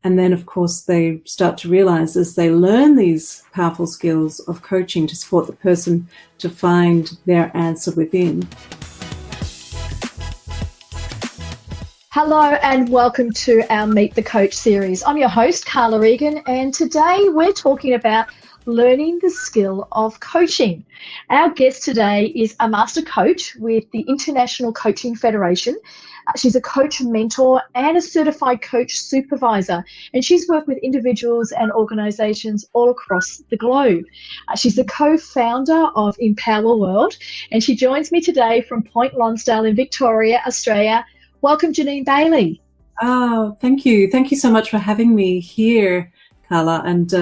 And then, of course, they start to realize as they learn these powerful skills of coaching to support the person to find their answer within. Hello and welcome to our Meet the Coach series. I'm your host, Carla, Egan, and today we're talking about learning the skill of coaching. Our guest today is a master coach with the International Coaching Federation. She's a coach mentor and a certified coach supervisor, and she's worked with individuals and organisations all across the globe. She's the co-founder of Empower World, and she joins me today from Point Lonsdale in Victoria, Australia. Welcome, Jeanine Bailey. Oh, thank you. Thank you so much for having me here, Carla. And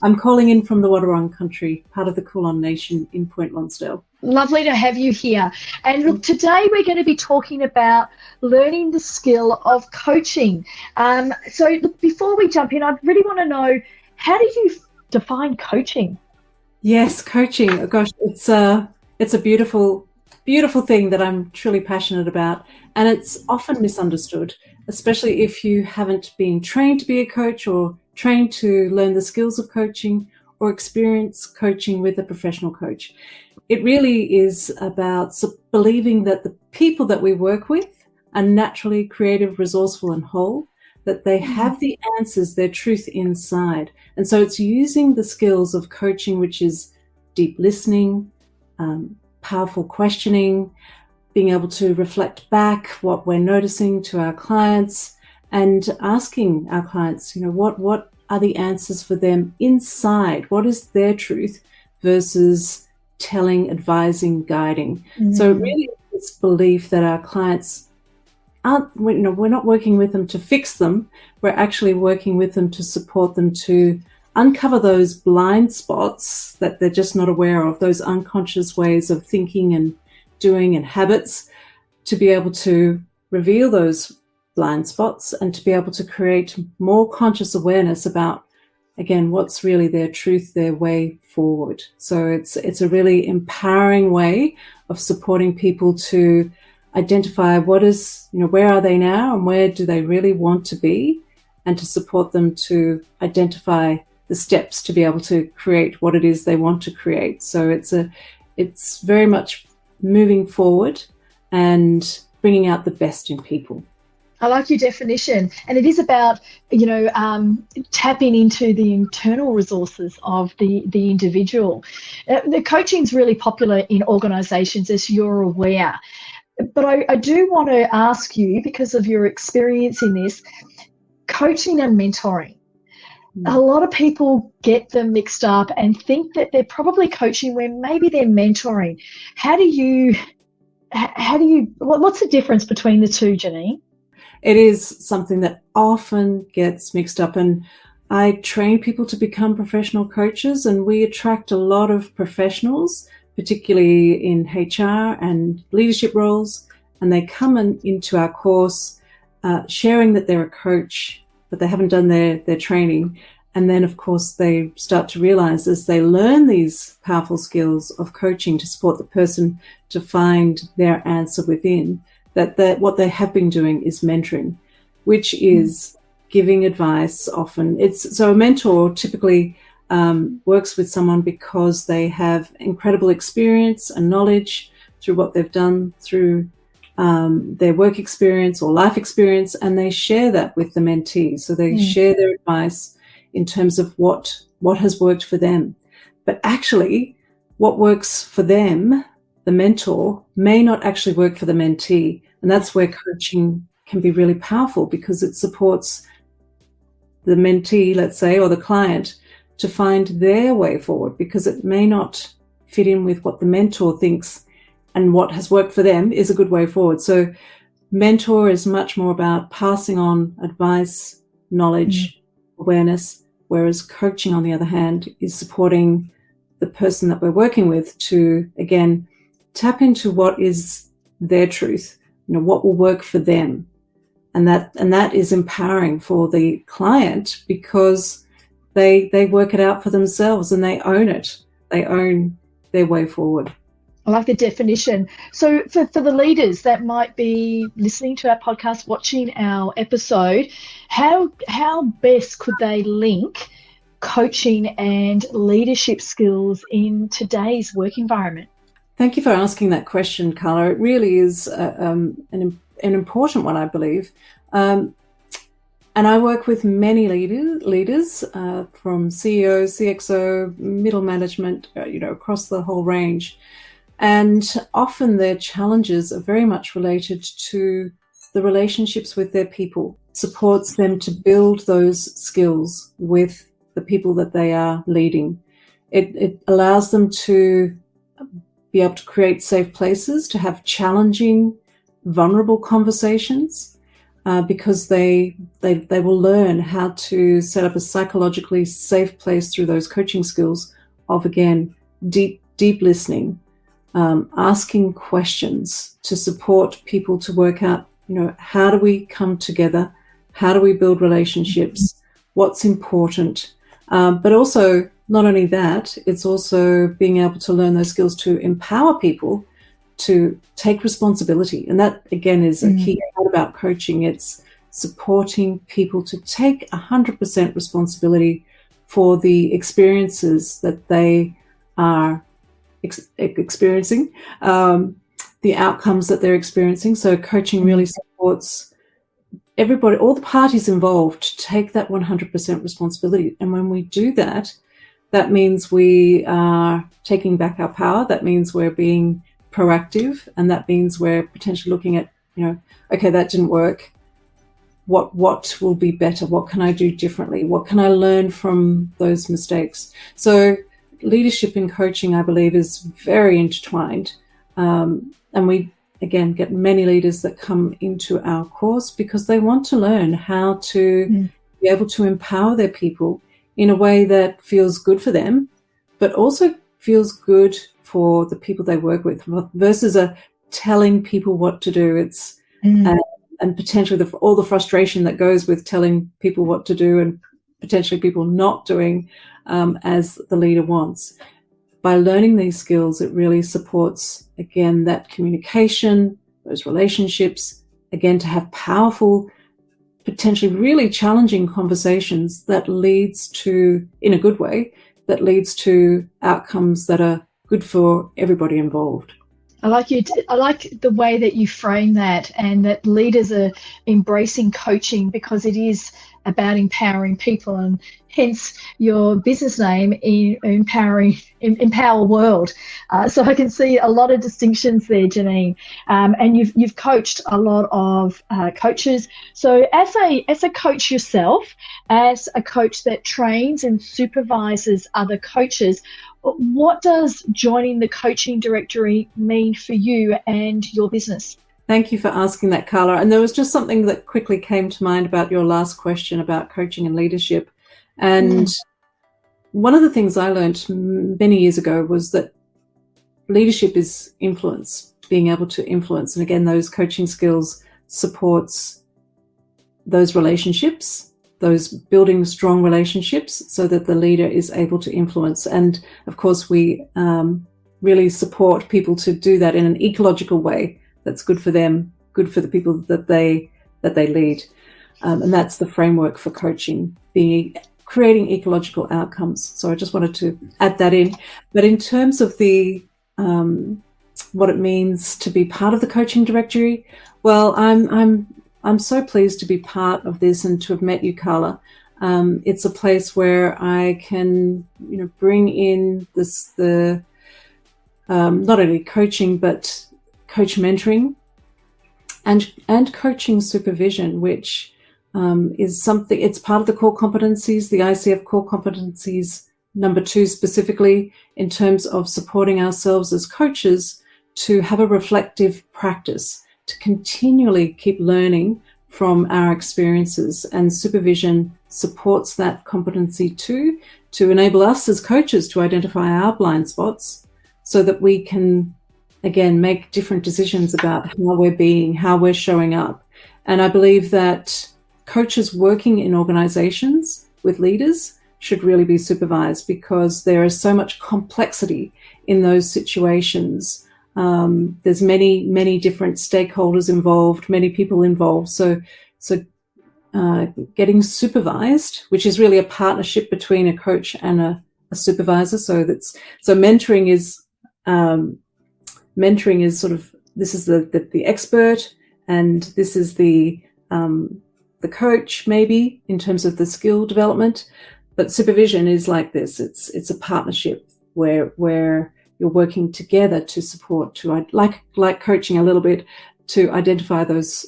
I'm calling in from the Wadawurrung country, part of the Kulin Nation in Point Lonsdale. Lovely to have you here. And look, today we're going to be talking about learning the skill of coaching. So look, before we jump in, I really want to know, how do you define coaching? Yes, coaching. Oh, gosh, it's a beautiful thing that I'm truly passionate about. And it's often misunderstood, especially if you haven't been trained to be a coach or trained to learn the skills of coaching or experience coaching with a professional coach. It really is about believing that the people that we work with are naturally creative, resourceful, and whole, that they have the answers, their truth inside. And so it's using the skills of coaching, which is deep listening, powerful questioning, being able to reflect back what we're noticing to our clients and asking our clients, what are the answers for them inside? What is their truth versus telling, advising, guiding? So really it's belief that our clients we're not working with them to fix them. We're actually working with them to support them to uncover those blind spots that they're just not aware of, those unconscious ways of thinking and doing and habits, to be able to reveal those blind spots and to be able to create more conscious awareness about, again, what's really their truth, their way forward. So it's a really empowering way of supporting people to identify where are they now and where do they really want to be, and to support them to identify the steps to be able to create what it is they want to create. So it's very much moving forward and bringing out the best in people. I like your definition, and it is about tapping into the internal resources of the individual. The coaching is really popular in organisations, as you're aware, but I do want to ask you, because of your experience in this, coaching and mentoring. A lot of people get them mixed up and think that they're probably coaching when maybe they're mentoring. What's the difference between the two, Jeanine? It is something that often gets mixed up, and I train people to become professional coaches, and we attract a lot of professionals, particularly in HR and leadership roles, and they come into our course sharing that they're a coach, but they haven't done their training. And then, of course, they start to realize as they learn these powerful skills of coaching to support the person to find their answer within, that what they have been doing is mentoring, which is giving advice often. So a mentor typically works with someone because they have incredible experience and knowledge through what they've done through their work experience or life experience, and they share that with the mentee. So they share their advice in terms of what has worked for them. But actually, what works for them, the mentor, may not actually work for the mentee. And that's where coaching can be really powerful, because it supports the mentee, let's say, or the client to find their way forward, because it may not fit in with what the mentor thinks and what has worked for them is a good way forward. So mentor is much more about passing on advice, knowledge, awareness, whereas coaching, on the other hand, is supporting the person that we're working with to, again, tap into what is their truth, what will work for them. And that is empowering for the client, because they work it out for themselves and they own it. They own their way forward. I like the definition. So for the leaders that might be listening to our podcast, watching our episode, how best could they link coaching and leadership skills in today's work environment? Thank you for asking that question, Carla. It really is an important one, I believe. And I work with many leaders from CEO, CXO, middle management, across the whole range. And often their challenges are very much related to the relationships with their people, supports them to build those skills with the people that they are leading. It allows them to be able to create safe places, to have challenging, vulnerable conversations, because they will learn how to set up a psychologically safe place through those coaching skills of, again, deep listening, asking questions to support people to work out, how do we come together? How do we build relationships? What's important? But also, not only that, it's also being able to learn those skills to empower people to take responsibility. And that, again, is a key part about coaching. It's supporting people to take 100% responsibility for the experiences that they are experiencing, the outcomes that they're experiencing. So coaching really supports everybody, all the parties involved, to take that 100% responsibility. And when we do that, that means we are taking back our power. That means we're being proactive, and that means we're potentially looking at, okay, that didn't work. What will be better? What can I do differently? What can I learn from those mistakes? So leadership in coaching, I believe, is very intertwined. And we, again, get many leaders that come into our course because they want to learn how to be able to empower their people in a way that feels good for them, but also feels good for the people they work with, versus telling people what to do. It's and potentially all the frustration that goes with telling people what to do, and potentially people not doing as the leader wants. By learning these skills, it really supports, again, that communication, those relationships, again, to have powerful, potentially really challenging conversations that leads to, in a good way, that leads to outcomes that are good for everybody involved. I like the way that you frame that, and that leaders are embracing coaching because it is about empowering people, and hence your business name, Empower World. So I can see a lot of distinctions there, Jeanine. And you've coached a lot of coaches. So as a coach yourself, as a coach that trains and supervises other coaches, what does joining the coaching directory mean for you and your business? Thank you for asking that, Carla. And there was just something that quickly came to mind about your last question about coaching and leadership. And one of the things I learned many years ago was that leadership is influence, being able to influence. And again, those coaching skills supports those relationships, those building strong relationships so that the leader is able to influence. And of course, we really support people to do that in an ecological way that's good for them, good for the people that they lead. And that's the framework for coaching, creating ecological outcomes. So I just wanted to add that in. But in terms of the what it means to be part of the coaching directory, well, I'm so pleased to be part of this and to have met you, Carla. It's a place where I can, bring in the not only coaching but coach mentoring and coaching supervision, which is something. It's part of the core competencies, the ICF core competencies number 2 specifically, in terms of supporting ourselves as coaches to have a reflective practice, to continually keep learning from our experiences. And supervision supports that competency too, to enable us as coaches to identify our blind spots so that we can, again, make different decisions about how we're being, how we're showing up. And I believe that coaches working in organizations with leaders should really be supervised, because there is so much complexity in those situations There's many different stakeholders involved, many people involved. So getting supervised, which is really a partnership between a coach and a supervisor. So mentoring is sort of, this is the expert, and this is the coach, maybe, in terms of the skill development. But supervision is like this. It's a partnership where you're working together to support, like coaching a little bit, to identify those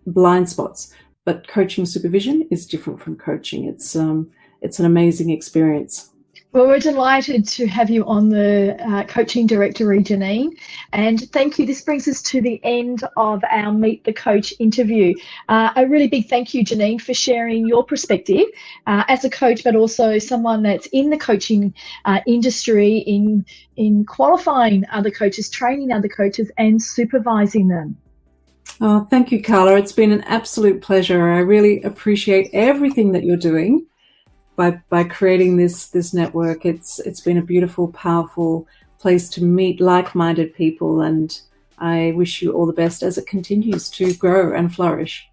blind spots. But coaching supervision is different from coaching. It's an amazing experience. Well, we're delighted to have you on the coaching directory, Jeanine, and thank you. This brings us to the end of our Meet the Coach interview. A really big thank you, Jeanine, for sharing your perspective as a coach, but also someone that's in the coaching industry, in qualifying other coaches, training other coaches, and supervising them. Oh, thank you, Carla. It's been an absolute pleasure. I really appreciate everything that you're doing by creating this network. It's been a beautiful, powerful place to meet like-minded people, and I wish you all the best as it continues to grow and flourish.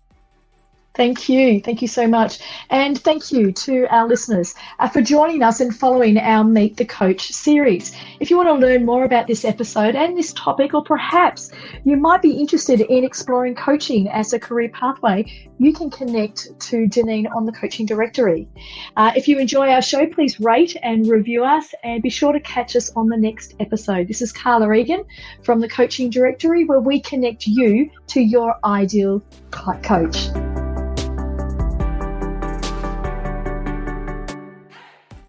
Thank you. Thank you so much. And thank you to our listeners for joining us and following our Meet the Coach series. If you want to learn more about this episode and this topic, or perhaps you might be interested in exploring coaching as a career pathway, you can connect to Jeanine on the coaching directory. If you enjoy our show, please rate and review us, and be sure to catch us on the next episode. This is Carla Egan from the coaching directory, where we connect you to your ideal coach.